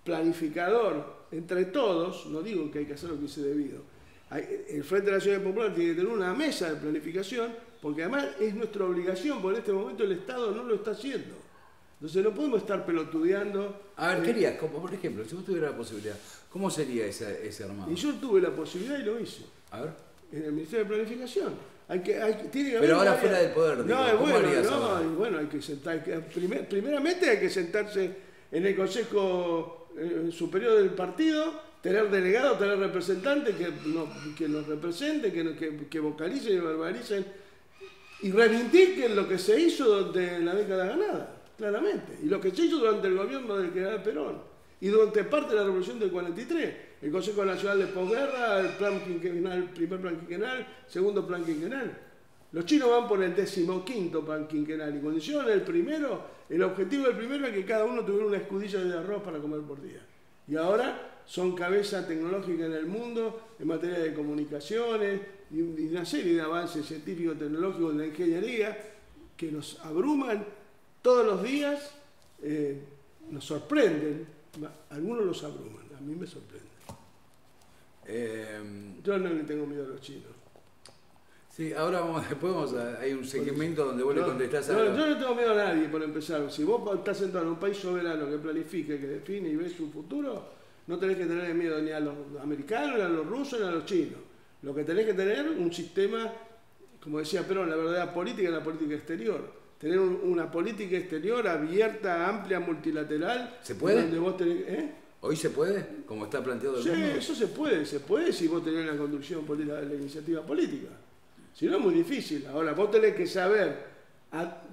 planificador entre todos. No digo que hay que hacer lo que hice debido. El Frente Nacional Popular tiene que tener una mesa de planificación, porque además es nuestra obligación, porque en este momento el Estado no lo está haciendo. Entonces no podemos estar pelotudeando. A ver, querías, como por ejemplo, si vos tuvieras la posibilidad, ¿cómo sería ese armado? Y yo tuve la posibilidad y lo hice. A ver. En el Ministerio de Planificación. Tiene que pero ahora fuera del poder, digo, no, ¿cómo harías ahora? Bueno, hay que sentar, primeramente hay que sentarse en el Consejo Superior del Partido, tener delegados, tener representantes que nos representen, que vocalicen y verbalicen y reivindiquen lo que se hizo durante la década ganada, claramente, y lo que se hizo durante el gobierno del general Perón y durante parte de la Revolución del 43, el Consejo Nacional de Posguerra, el plan quinquenal, primer plan quinquenal, segundo plan quinquenal. Los chinos van por el 15º plan quinquenal y cuando hicieron el primero, el objetivo del primero es que cada uno tuviera una escudilla de arroz para comer por día. Y ahora son cabeza tecnológica en el mundo en materia de comunicaciones y una serie de avances científicos, tecnológicos, de la ingeniería que nos abruman todos los días, nos sorprenden, algunos los abruman, a mí me sorprende. Yo no le tengo miedo a los chinos. Sí, ahora hay un segmento donde vos le contestás a... Yo no tengo miedo a nadie, por empezar. Si vos estás sentado en un país soberano que planifique, que define y ve su futuro, no tenés que tener miedo ni a los americanos, ni a los rusos, ni a los chinos. Lo que tenés que tener un sistema, como decía Perón, la verdadera política es la política exterior. Tener una política exterior abierta, amplia, multilateral. ¿Se puede? Donde vos tenés, ¿Hoy se puede? ¿Como está planteado el mundo? Sí, eso se puede si vos tenés la conducción política, la iniciativa política. Si no es muy difícil. Ahora, vos tenés que saber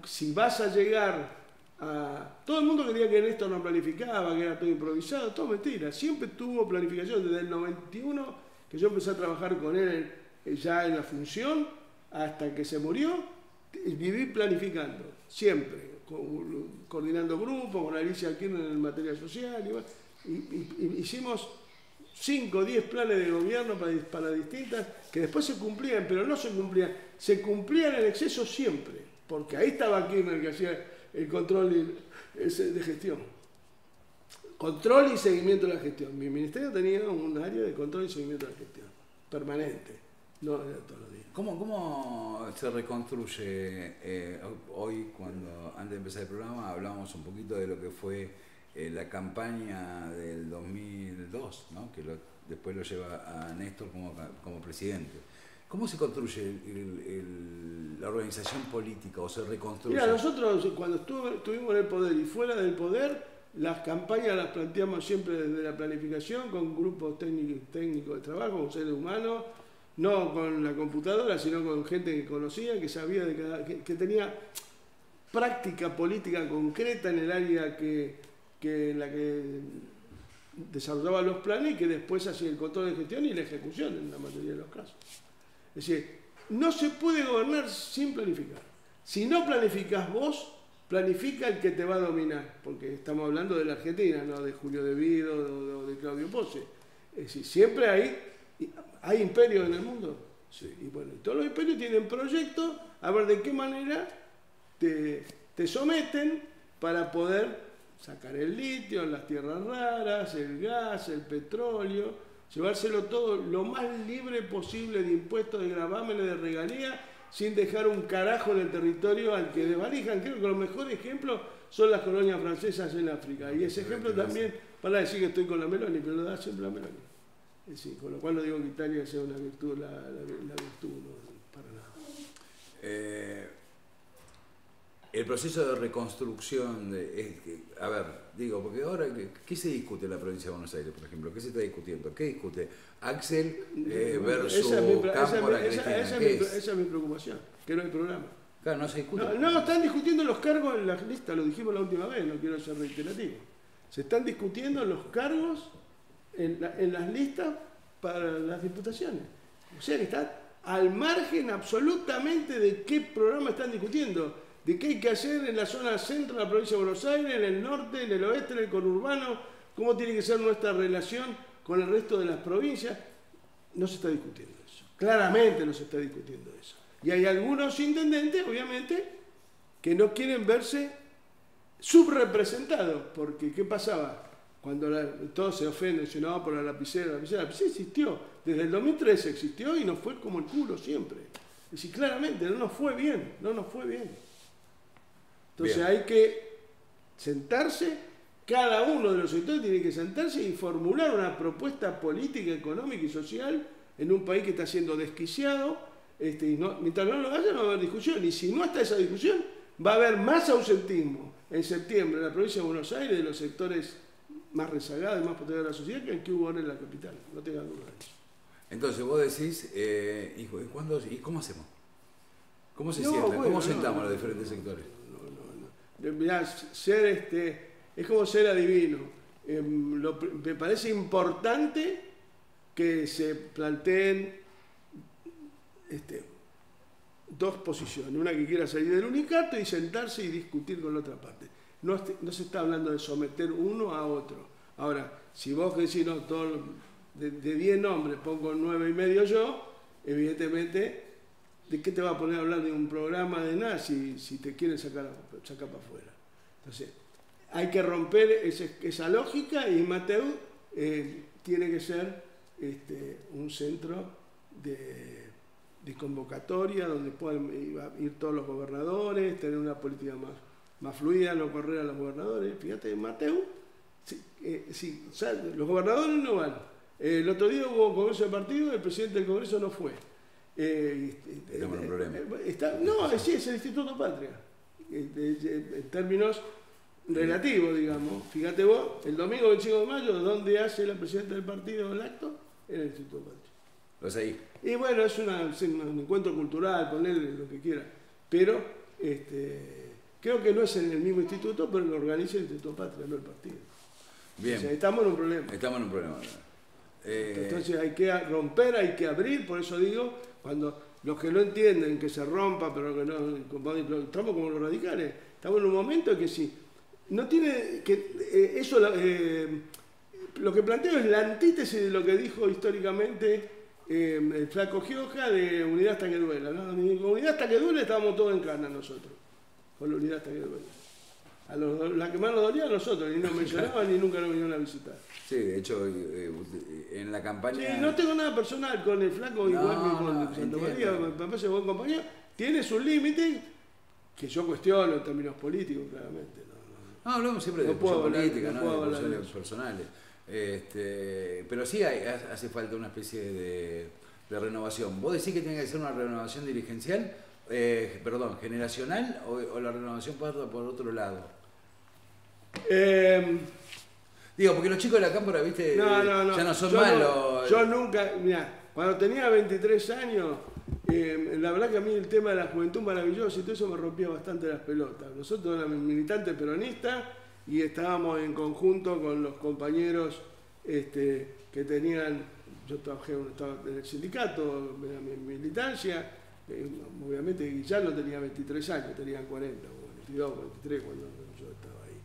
si vas a llegar a... Todo el mundo creía que Néstor no planificaba, que era todo improvisado, todo mentira. Siempre tuvo planificación desde el 91, que yo empecé a trabajar con él ya en la función, hasta que se murió, viví planificando, siempre, coordinando grupos, con Alicia Kirchner en materia social, y hicimos 5 o 10 planes de gobierno para distintas, que después se cumplían, pero no se cumplían en exceso siempre, porque ahí estaba Kirchner que hacía el control de gestión. Control y seguimiento de la gestión. Mi ministerio tenía un área de control y seguimiento de la gestión, permanente, no era todos los días. ¿Cómo se reconstruye hoy, antes de empezar el programa, hablábamos un poquito de lo que fue la campaña del 2002, ¿no? Que después lo lleva a Néstor como presidente. ¿Cómo se construye la organización política o se reconstruye? Mira, nosotros cuando estuvimos en el poder y fuera del poder, las campañas las planteamos siempre desde la planificación, con grupos técnicos de trabajo, con seres humanos, no con la computadora, sino con gente que conocía, que sabía que tenía práctica política concreta en el área en la que desarrollaba los planes y que después hacía el control de gestión y la ejecución en la mayoría de los casos. Es decir, no se puede gobernar sin planificar. Si no planificás vos, planifica el que te va a dominar, porque estamos hablando de la Argentina, no de Julio De Vido o de Claudio Pose. Es decir, siempre hay imperios en el mundo. Sí. Y bueno, todos los imperios tienen proyectos a ver de qué manera te someten para poder sacar el litio, las tierras raras, el gas, el petróleo, llevárselo todo lo más libre posible de impuestos, de gravámenes, de regalías, sin dejar un carajo en el territorio al que desvalijan. Creo que los mejores ejemplos son las colonias francesas en África. Y ese ejemplo también, para decir que estoy con la Meloni, pero lo da siempre la Meloni. Es decir, con lo cual no digo que Italia sea una virtud, la virtud no, para nada. El proceso de reconstrucción, a ver, digo, porque ahora, ¿qué se discute en la provincia de Buenos Aires, por ejemplo? ¿Qué se está discutiendo? ¿Qué discute Axel versus Campo la Cristina? Esa es mi preocupación, que no hay programa. Claro, no se discute. No, están discutiendo los cargos en las listas, lo dijimos la última vez, no quiero ser reiterativo. Se están discutiendo los cargos en las listas para las diputaciones. O sea que están al margen absolutamente de qué programa están discutiendo, de qué hay que hacer en la zona centro de la provincia de Buenos Aires, en el norte, en el oeste, en el conurbano, cómo tiene que ser nuestra relación con el resto de las provincias. No se está discutiendo eso. Claramente no se está discutiendo eso. Y hay algunos intendentes, obviamente, que no quieren verse subrepresentados, porque ¿qué pasaba? Cuando todos se ofenden, dicen, no, por la lapicera existió, desde el 2013 existió y nos fue como el culo siempre. Es decir, claramente, no nos fue bien. Entonces Bien. hay que sentarse, cada uno de los sectores tiene que sentarse y formular una propuesta política, económica y social en un país que está siendo desquiciado, y mientras no lo haya no va a haber discusión, y si no está esa discusión, va a haber más ausentismo en septiembre en la provincia de Buenos Aires de los sectores más rezagados y más potentes de la sociedad que hubo ahora en la capital, no tengan duda de eso. Entonces vos decís, ¿y cómo hacemos? ¿Cómo se sientan? ¿Cómo sentamos los diferentes sectores? Mirá, es como ser adivino. Me parece importante que se planteen dos posiciones, una que quiera salir del unicato y sentarse y discutir con la otra parte. No se está hablando de someter uno a otro. Ahora, si vos decís, no, de 10 nombres pongo 9,5 yo, evidentemente, ¿de qué te va a poner a hablar de un programa de nada si te quieren sacar para afuera? Entonces, hay que romper esa lógica y Mateu tiene que ser un centro de convocatoria donde puedan ir todos los gobernadores, tener una política más fluida, no correr a los gobernadores. Fíjate, Mateu, los gobernadores no van. El otro día hubo congreso de partido, el presidente del congreso no fue. Tenemos un problema. Sí, es el Instituto Patria. En términos relativos, digamos. Fíjate vos, el domingo 25 de mayo, ¿dónde hace la presidenta del partido el acto? En el Instituto Patria. Pues ahí. Y bueno, es un encuentro cultural, ponerle lo que quiera. Pero creo que no es en el mismo instituto, pero lo organiza el Instituto Patria, no el partido. Bien. O sea, estamos en un problema. Entonces hay que romper, hay que abrir, por eso digo, cuando los que no entienden que se rompa, pero que no, estamos como los radicales, estamos en un momento que sí, no tiene que, eso, lo que planteo es la antítesis de lo que dijo históricamente el flaco Gioja de unidad hasta que duela, ¿no? Con unidad hasta que duele estábamos todos en cana nosotros, con la unidad hasta que duele. La que más nos dolía a nosotros, ni nos mencionaban ni nunca nos vinieron a visitar. Sí, de hecho, en la campaña... Sí, no tengo nada personal con el flaco, igual que con Santa María, me parece buen compañero. Tiene sus límites que yo cuestiono en términos políticos, claramente. No, hablamos siempre de política, no de cuestiones personales. Pero sí hace falta una especie de renovación. ¿Vos decís que tiene que ser una renovación dirigencial, generacional, o la renovación pasa por otro lado? Digo, porque los chicos de la cámpora, viste, ya no son malos. Yo nunca, mirá, cuando tenía 23 años, la verdad que a mí el tema de la juventud maravillosa y todo eso me rompía bastante las pelotas. Nosotros éramos militantes peronistas y estábamos en conjunto con los compañeros que tenían, yo estaba en el sindicato, en mi militancia, obviamente Guillán no tenía 23 años, tenía 40, 22, 23 cuando yo estaba ahí.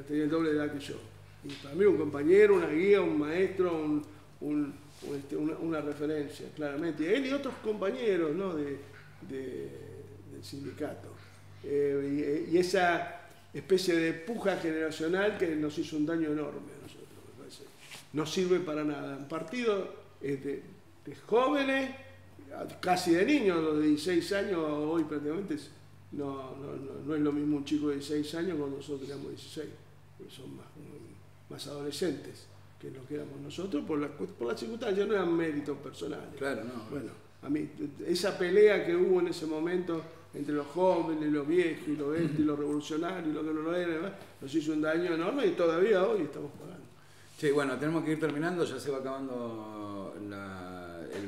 Tenía el doble de edad que yo. Y para mí un compañero, una guía, un maestro, una referencia, claramente. Y él y otros compañeros, ¿no? del sindicato. Y esa especie de puja generacional que nos hizo un daño enorme a nosotros, me parece. No sirve para nada. Un partido de jóvenes, casi de niños, los de 16 años, hoy prácticamente no es lo mismo un chico de 16 años cuando nosotros teníamos 16, porque son más adolescentes que lo que éramos nosotros por las circunstancias, no eran méritos personales. Claro, no. Bueno, a mí esa pelea que hubo en ese momento entre los jóvenes, los viejos, y los y los revolucionarios, y los que no lo eran, nos hizo un daño enorme y todavía hoy estamos pagando. Sí, bueno, tenemos que ir terminando, ya se va acabando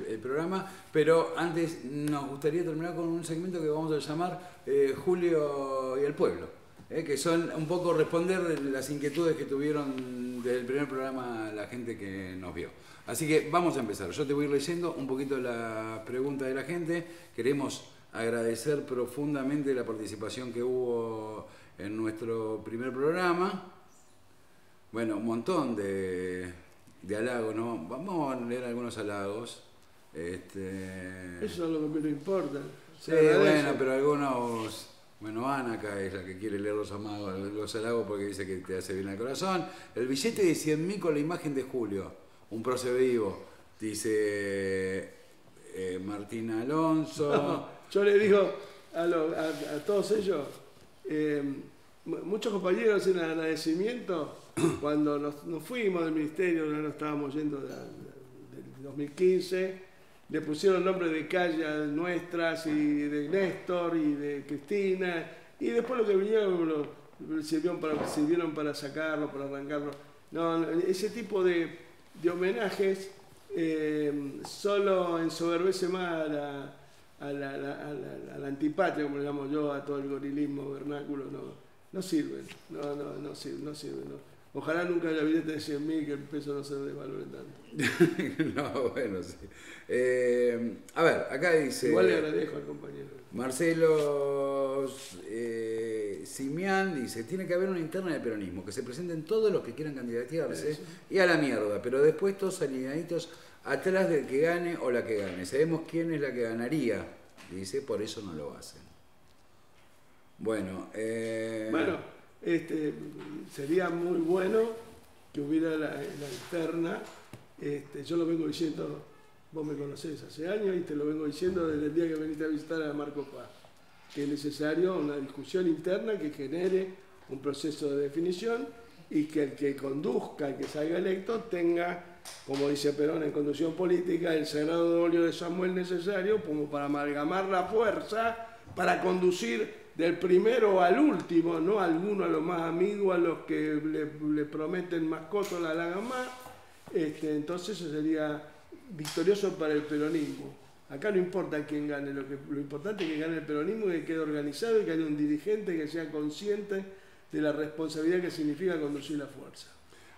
el programa, pero antes nos gustaría terminar con un segmento que vamos a llamar Julio y el Pueblo, que son un poco responder de las inquietudes que tuvieron desde el primer programa la gente que nos vio. Así que vamos a empezar. Yo te voy a ir leyendo un poquito la pregunta de la gente. Queremos agradecer profundamente la participación que hubo en nuestro primer programa. Bueno, un montón de halagos, ¿no? Vamos a leer algunos halagos. Eso es lo que menos importa. Sí, bueno, pero algunos... Bueno, Ana acá es la que quiere leer los halagos porque dice que te hace bien al corazón. El billete de 100.000 con la imagen de Julio, un prócer vivo, dice Martín Alonso. No, yo le digo a todos ellos, muchos compañeros en agradecimiento, cuando nos fuimos del ministerio, no nos estábamos yendo del 2015, le pusieron nombres de calles nuestras y de Néstor y de Cristina, y después lo que vinieron sirvieron para sacarlo, para arrancarlo. No, ese tipo de homenajes solo ensoberbece más a la antipatria, como le llamo yo, a todo el gorilismo vernáculo. No sirven, no sirven. No. Ojalá nunca haya billete de 100.000, que el peso no se devalore tanto. No, bueno, sí. A ver, acá dice... Igual le agradezco al compañero. Marcelo Simián dice, tiene que haber una interna de peronismo, que se presenten todos los que quieran candidatearse y a la mierda, pero después todos alineaditos atrás del que gane o la que gane. Sabemos quién es la que ganaría, dice, por eso no lo hacen. Bueno, sería muy bueno que hubiera la interna. Yo lo vengo diciendo, vos me conocés hace años y te lo vengo diciendo desde el día que veniste a visitar a Marcos Paz, que es necesario una discusión interna que genere un proceso de definición y que el que conduzca, el que salga electo, tenga, como dice Perón en Conducción Política, el sagrado óleo de Samuel necesario como para amalgamar la fuerza, para conducir del primero al último, no a alguno, a los más amigos, a los que le prometen más cosas, la hagan más. Entonces eso sería victorioso para el peronismo. Acá no importa quién gane, lo importante es que gane el peronismo y que quede organizado y que haya un dirigente que sea consciente de la responsabilidad que significa conducir la fuerza.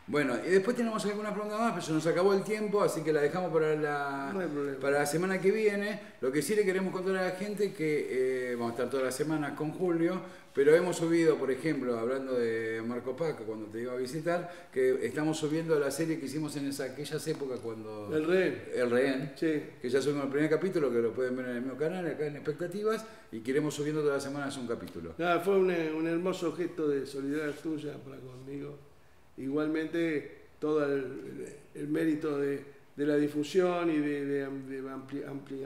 Bueno, y después tenemos alguna pregunta más, pero se nos acabó el tiempo, así que la dejamos para la semana que viene. Lo que sí le queremos contar a la gente que vamos a estar toda la semana con Julio, pero hemos subido, por ejemplo, hablando de Marco Paca, cuando te iba a visitar, que estamos subiendo la serie que hicimos en aquellas épocas cuando... El Rehén. El Rehén, sí. Que ya subimos el primer capítulo, que lo pueden ver en el mismo canal, acá en Expectativas, y que iremos subiendo todas las semanas un capítulo. Nada, fue un hermoso gesto de solidaridad tuya para conmigo. Igualmente, todo el mérito de la difusión y de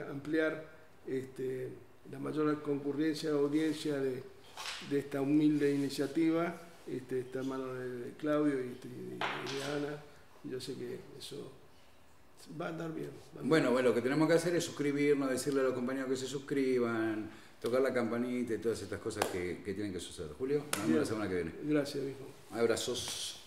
ampliar la mayor concurrencia, audiencia de esta humilde iniciativa, está en manos de Claudio y de Ana. Yo sé que eso va a andar bien. Bueno, lo que tenemos que hacer es suscribirnos, decirle a los compañeros que se suscriban, tocar la campanita y todas estas cosas que tienen que suceder. Julio, nos vemos la semana que viene. Gracias, hijo. Abrazos.